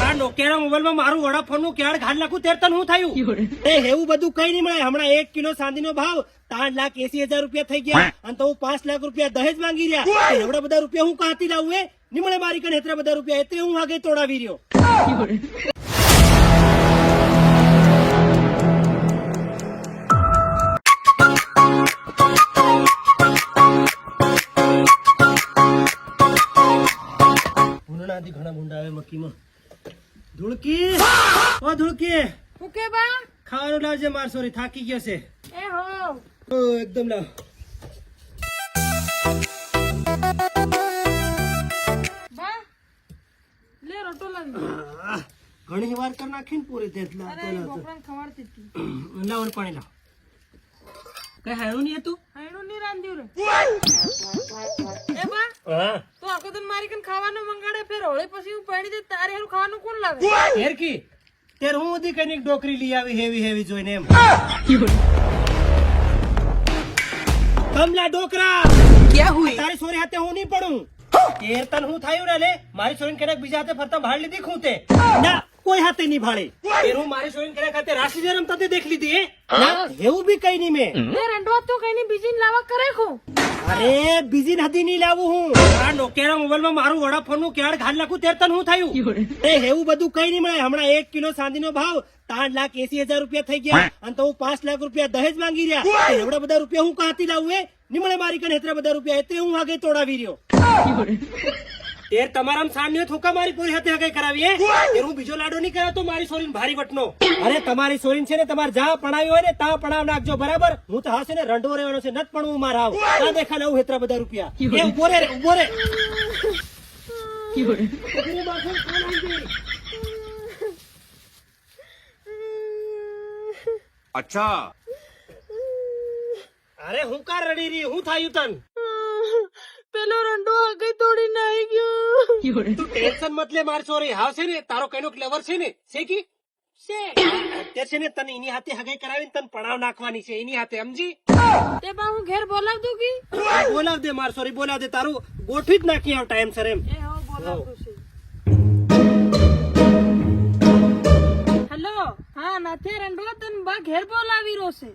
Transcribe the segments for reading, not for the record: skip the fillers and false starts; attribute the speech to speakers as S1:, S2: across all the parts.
S1: આ નોકિયાના મોબાઈલમાં મારું વડાફોન નું કેળ ઘાલ નાખું ત્યારે તને શું થયું? એવું બધું કઈ નહીં મળે. હમણાં 1 કિલો ચાંદીનો ભાવ 3,80,000 રૂપિયા થઈ ગયા અને તો 5 લાખ રૂપિયા દહેજ માંગી રહ્યા. એવડા બધા રૂપિયા હું કાંથી લાવું? નહીં મળે મારી કને એટલા બધા રૂપિયા. એટલે હું આગે તોડાવી રહ્યો. ઘણા મુંડા આવે મકીમાં. ધુળકી, ઓ ધુળકી,
S2: હું કે બા
S1: ખાવાનું લાવજે. માર સોરી થાકી ગયો છે.
S2: એ હો
S1: એકદમ લાવ.
S2: બા લે રોટો લાવી.
S1: ઘણી વાર કર નાખીને પૂરી તે
S2: અરે બોકરાને ખવાડતી હતી.
S1: લાવ ને પાણી લાવ. કઈ હારું નહીં હતું?
S2: હાઈડું ની રાંધ્યું રે. એ બા
S1: હા
S2: તો આખો દિન મારી કન ખાવાનું મંગાડે ફેર હોળી પછી હું પડી દે તારે હારું ખાવાનું કોણ લાવે?
S1: હેરકી તેર હું બધી કઈ ડોકરી લઈ આવી હેવી હેવી જોઈને એમ. કમલા ડોકરા
S2: ક્યાં હુઈ?
S1: તારી સોરી હાથે હું નહીં પડું. તેર તન હું થયું ને લે મારી સોરી કનેક બીજા હાથે ફરતા ભાડ લીધી ખૂતે ના કોઈ હાથે નહીં ભાડે. તેર હું મારી સોરી કનેક હાથે રાશી રમતા તે દેખ લીધી. હે ના એવું બી કઈ નહીં મેં.
S2: એ રંડવા તો કઈ ની બીજી લાવા કરે ખો.
S1: અરે બીજી નદી નહીં લાવું હું. આ નોકિયાના મોબાઈલમાં મારું વડાફોન નું કેળ ઘાલ નાખું ત્યારે તને શું થયું? એવું બધું કઈ નહીં મળે. હમણાં 1 કિલો ચાંદીનો ભાવ 3,80,000 રૂપિયા થઈ ગયા અને તો 5 લાખ રૂપિયા દહેજ માંગી રહ્યા. એવડા બધા રૂપિયા હું કાંથી લાવું? નહીં મળે મારી કને એટલા બધા રૂપિયા. એટલે હું આગે તોડાવી રહ્યો. તેર તમારા સાંજે થોકા મારી પૂરી હાથે હગાઈ કરાવી. તેર હું બીજો લાડો નહીં કરાવતો મારી સોરીન ભારી વટનો. અરે તમારી સોરીન છે ને તમારે જા પણાવી હોય ને તા પણાવ નાખજો બરાબર. હું તો હાશે ને રંડો રહેવાનો છે. નત પણ હું મારા આવ ના દેખા લઉં એટલા બધા રૂપિયા. એ ઉભો રે ઉભો રે.
S3: અચ્છા
S1: અરે હું કાર રડી રહી? હું થાયું તન?
S2: પેલો રંડો આગળ તોડીને આવી ગયો.
S1: તું ટેન્શન મત લે મારી સોરી. હાવ છે ને તારો કઈનો ક્લેવર છે ને શેકી
S2: છે
S1: અત્યારે છે ને તને એની હાથે હગાઈ કરાવીને તને પણાવ નાખવાની છે એની હાથે સમજી?
S2: તે બા હું ઘેર બોલાવ દઉં કી?
S1: બોલાવ દે માર સોરી બોલાવ દે. તારું ગોઠવી જ નાખી આવ ટાઈમ સર એમ.
S2: એ હો બોલાવ દઉં છે. હેલો હા નાથે રંડો તન બા ઘેર બોલાવી રહ્યો છે.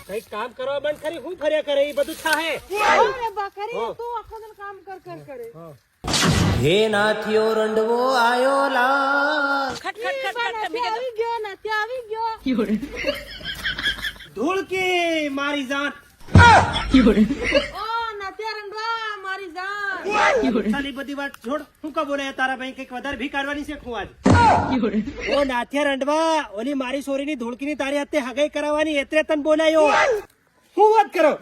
S1: કઈ કામ કરવા બંધ કરી હું ફર્યા કરે એ બધું થાહે.
S2: અરે બા ખરી તું આખો દિન કામ કર કરે.
S1: હે નાથિયો રંડવો આયો લાલ.
S2: ખટ ખટ ખટ આવી ગયો નાથે આવી ગયો.
S1: ધૂળકી મારી જાન.
S2: ઓ નાથે રંડવા મારી જાન.
S1: ખાલી બધી વાત છોડ. હું કા બોલે તારા ભાઈ કઈક વધારે ભી કાઢવાની છે હું આજ. ઓ નાથિયા રંડવા ઓલી મારી સોરીની ધૂળકીની તારી હાથે હગાઈ કરાવવાની એટલે તને બોલાયો. હું વાત કરો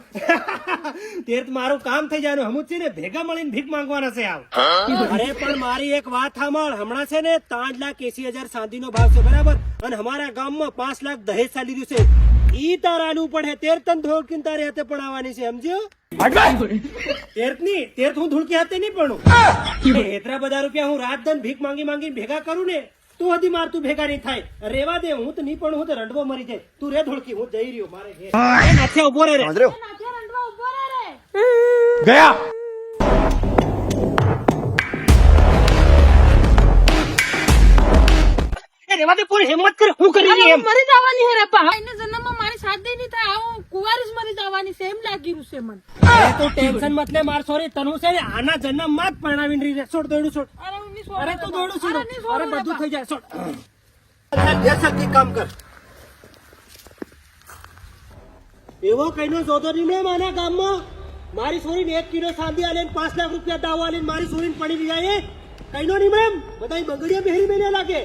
S1: તે મારું કામ થઈ જવાનું. હમું છે ને ભેગા મળીને ભીખ માંગવાના છે આવ. અરે પણ મારી એક વાત સાંભળ. હમણાં છે ને 3,80,000 ચાંદીનો ભાવ છે બરાબર અને અમારા ગામમાં 5 લાખ દહેજ ચાલી રહ્યું છે. ઈ તારાનું પણ હે તેર તન ધોળકી તારી હાથે પણ આવવાની છે સમજ્યો? તેર હું ધૂળકી હાથે નહીં પણ એટલા બધા રૂપિયા હું રાત દન ભીખ માંગી માંગી ભેગા કરું ને તો હજી મારતું ભેગા નહીં થાય. રેવા દે હું તો નહીં પણ હું તો રંડવો મરી જાય. તું રે ધોળકી હું જઈ રહ્યો મારે ઘેર. નાથે ઉભો રે
S2: નાથે રંડવા ઉભો રે.
S3: ગયા
S1: રેવા દે પૂરી હિંમત કર. હું કરી રહી એમ?
S2: મરી જવાની હે રે પા. એને જન્મમાં મારી સાથે નહીં થાય. આવું કુવારી જ મરી જવાની છે એમ લાગી રહ્યું છે મને.
S1: અરે તું ટેન્શન મત લે માર સોરી. તનું છે ને આના જન્મમાં જ પરણાવીને રહી રે. છોડ દોડું છોડ.
S2: અરે હું નહીં
S1: અરે તું દોડું છોડ.
S2: નહીં છોડું
S1: અરે
S2: રે
S1: બધું
S2: પા.
S1: થઈ જાય. છોડ જલ્દી કામ કર. એવો કઈનો સોદો નહીં મળે મારા ગામમાં. મારી સોરીને 1 કિલો ચાંદી આલે 5 લાખ રૂપિયા દાવ આલે મારી સોરીને પડી જાય. કઈનો નહીં મળે એમ. બધા બગડીયા બેહરી મેલે લાગે.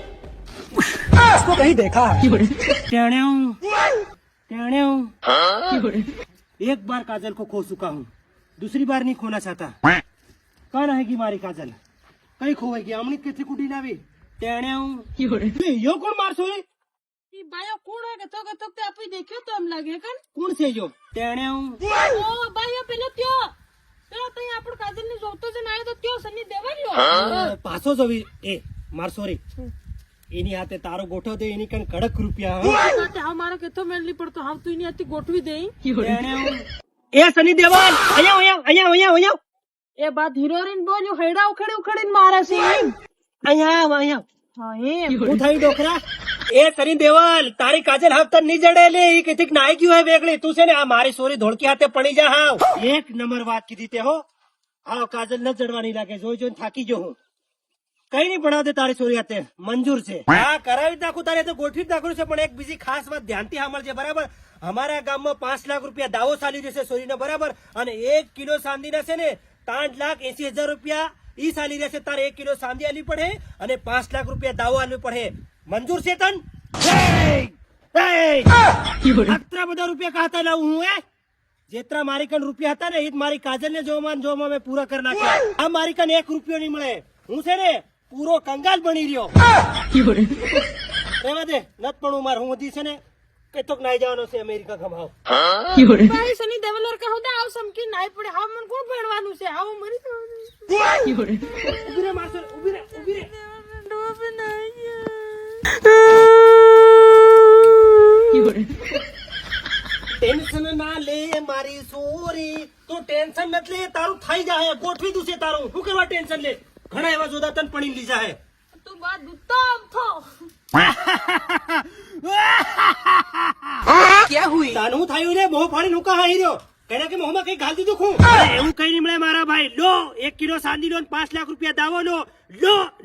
S1: इसको कहीं देखा एक बार काजल को खो चुका हूँ. दूसरी बार नहीं खोना चाहता. कहाँ रहेगी मारी काजल? कहीं खोएगी. अमृत कैसे कुटी लावी यो कौन मार सोए?
S2: ઈ બાયો કોણ હે કે તો તે આપી દેખ્યો તો એમ લાગે કણ
S1: कौन से यो
S2: ઓ બાયો પેલો ત્યો પેલો તઈ આપણો કાજલ ની જોતો જ નાયો તો ત્યો સની દેવાલ્યો
S1: પાછો જોવી. એ માર સોરી એની હાથે તારો ગોઠો દે એની કણ કડક રૂપિયા.
S2: તે હા મારો કેતો મેળલી પડતો હાવ તું એની હાથી ગોઠવી દે.
S1: એ સની દેવાલ અહીંયા અહીંયા અહીંયા અહીંયા અહીંયા
S2: એ બાદ હિરોઈન બોલ્યું હેડા ઉખડીને મારે છે એમ.
S1: અહીંયા આવ, અહીંયા આવ.
S2: હા એમ.
S1: હું થયું ડોકરા એ તરી દેવલ તારી કાજલ હાફતા ની જડે લે ઈ કઈક નાઈ ગયું હે વેગળી તું છે ને આ મારી સોરી ધોળકી હાથે પડી જા હાવ એક નંબર વાત કીધી તે હો હાવ કાજલ ન જડવાની લાગે જોઈ જોઈને થાકી ગયો હું કઈ નહીં ભણાવ દે તારી સોરી હાથે મંજૂર છે હા કરાવી જ નાખું તારે તો ગોઠવી જ નાખવું છે પણ એક બીજી ખાસ વાત ધ્યાનથી સાંભળજે બરાબર અમારા ગામમાં 5 લાખ રૂપિયા દાવો ચાલી રહ્યો છે સોરીનો બરાબર અને 1 કિલો ચાંદીના છે ને 3,80,000 રૂપિયા ઈ ચાલી રહ્યા છે તારે 1 કિલો ચાંદી આલવી પડે અને 5 લાખ રૂપિયા દાવો આલવી પડે મંજૂર છે તન આટલા બધા રૂપિયા કાતા લાવું હું જેટલા મારી કન રૂપિયા હતા ને એ જ મારી કાજલ ને જોવામાં મેં પૂરા કરી નાખ્યા આ મારી કન 1 રૂપિયો નહીં મળે હું છે ને પૂરો કંગાલ બની રહ્યો રહેવા દે નત પણ ઉમાર હું વધી છે ને કઈ તો નાઈ જવાનો છે અમેરિકા ગમાવ
S2: ભાઈ સની દેવલ ઓર કહો દે આવ સમકી નાઈ પડે હા મન કોણ ભણવાનું છે આવ મરી
S1: ઉભી રે મારસો ઉભી રે ટેન્શન ના લે મારી સોરી તું ટેન્શન મત લે તારું થઈ જાય ગોઠવી દઉં છે તારું શું કરવા ટેન્શન લે ઘણા એવા જોદા તન પડી લીધા હે
S2: તું બાદ દુત્તમ થો
S1: क्या हुई તાનું થયું રે મોહ ફાડી નુકા હાઈ રહ્યો કેને કે મોહમાં કઈ ગાલ દીધું ખું એવું કઈ નહીં મળે મારા ભાઈ લો 1 કિલો ચાંદી લો 5 લાખ રૂપિયા દાવો લો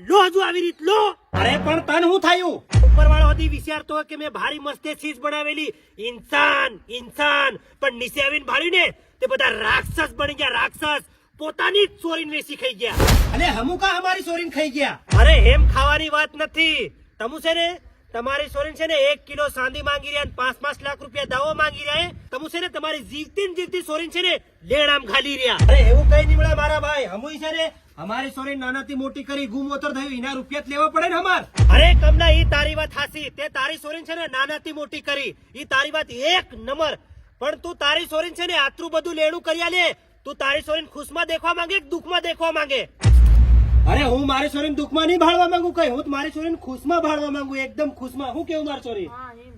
S1: લો હજુ આવી રીત લો અરે પણ તન હું થયું ઉપરવાળો હતી વિચારતો કે મેં ભારી મસ્તે ચીજ બનાવેલી ઇન્સાન પણ નીચે આવીને ભાળ્યું ને તે બધા રાક્ષસ બની ગયા રાક્ષસ પોતાની જ ચોરીને વેચી ખાઈ ગયા અને હમુકા અમારી ચોરીને ખાઈ ગયા અરે એમ ખાવાની વાત નથી તમુ છે ને તમારી સોરીન છે ને 1 કિલો ચાંદી માંગી રહ્યા 5 લાખ રૂપિયા દાવો માંગી રહ્યા તમુ છે ને તમારી જીવતી સોરીન છે ને લેણામ ખાલી રહ્યા અરે એવું કઈ નહીં મળે મારા ભાઈ હમુઈ છે ને અમારી સોરીન નાનાથી મોટી કરી ગુમોતર થયું એના રૂપિયા જ લેવા પડે ને અમાર અરે કમલા ઈ તારી વાત હાસી તે તારી સોરીન છે ને નાનાથી મોટી કરી ઈ તારી વાત એક નંબર પણ તું તારી સોરીન છે ને આટલું બધું લેણું કર્યા લે તું તારી સોરીન ખુશમાં દેખવા માંગે કે દુઃખમાં દેખવા માંગે અરે હું મારી છોરીને દુઃખમાં નહીં ભાળવા માંગુ કઈ હું મારી છોરીને ખુશમાં ભાળવા માંગુ એકદમ ખુશમાં હું કેવું મારી છોરી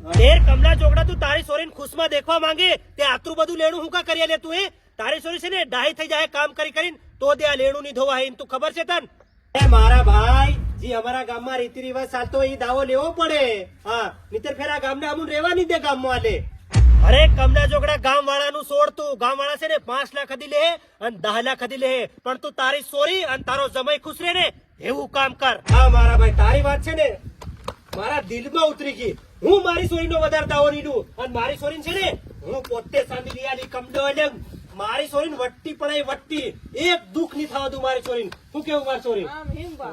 S1: ઢેર કમલા ચોકડા તું તારી છોરીને ખુશમાં દેખવા માંગે તે આટલું બધું લેણું હું કા કરી લે તું એ તારી છોરી છે ને ડાહી થઈ જાય કામ કરીને તો દે આ લેણું નહીં ધોવા તું ખબર છે તન એ મારા ભાઈ જી અમારા ગામમાં રીતિ રિવાજ ચાલતો એ દાવો લેવો પડે હા નીતર ફેરા ગામના અમુન રહેવા નહીં દે ગામમાં આલે અરે કમલા જોગડા ગામ વાળાનું છોડ તું ગામ વાળા છે ને 5 લાખ હદી લે અને 10 લાખ હદી લે પણ તું તારી સોરી અને તારો જમાઈ ખુશ રહે ને એવું કામ કર હા મારા ભાઈ તારી વાત છે ને મારા દિલમાં ઉતરી ગઈ હું મારી સોરીનો વધારે દાવો નહીં દઉં અને મારી સોરી છે ને હું પોતે સાંધી લીયાની કમડો એટલે મારી સોરીને વટ્ટી પડાય વટ્ટી એક દુઃખ નહીં થવા દઉં મારી સોરીને હું કેવું મારી સોરી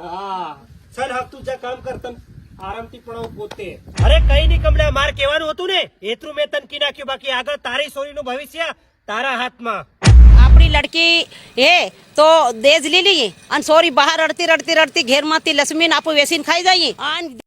S1: હા ચાલ હા તું જા કામ કર તમ આરામથી પડાવ પોતે અરે કઈ નહીં કમલા માર કહેવાનું હતું ને એટલું મેં તને કી નાખ્યું બાકી આગળ તારી સોરીનું ભવિષ્ય તારા હાથમાં
S4: આપણી લડકી હે તો દેજ લઈ લઈએ અને સોરી બહાર રડતી રડતી ઘેરમાંથી લક્ષ્મીને આપું વેસીને ખાઈ જઈએ અને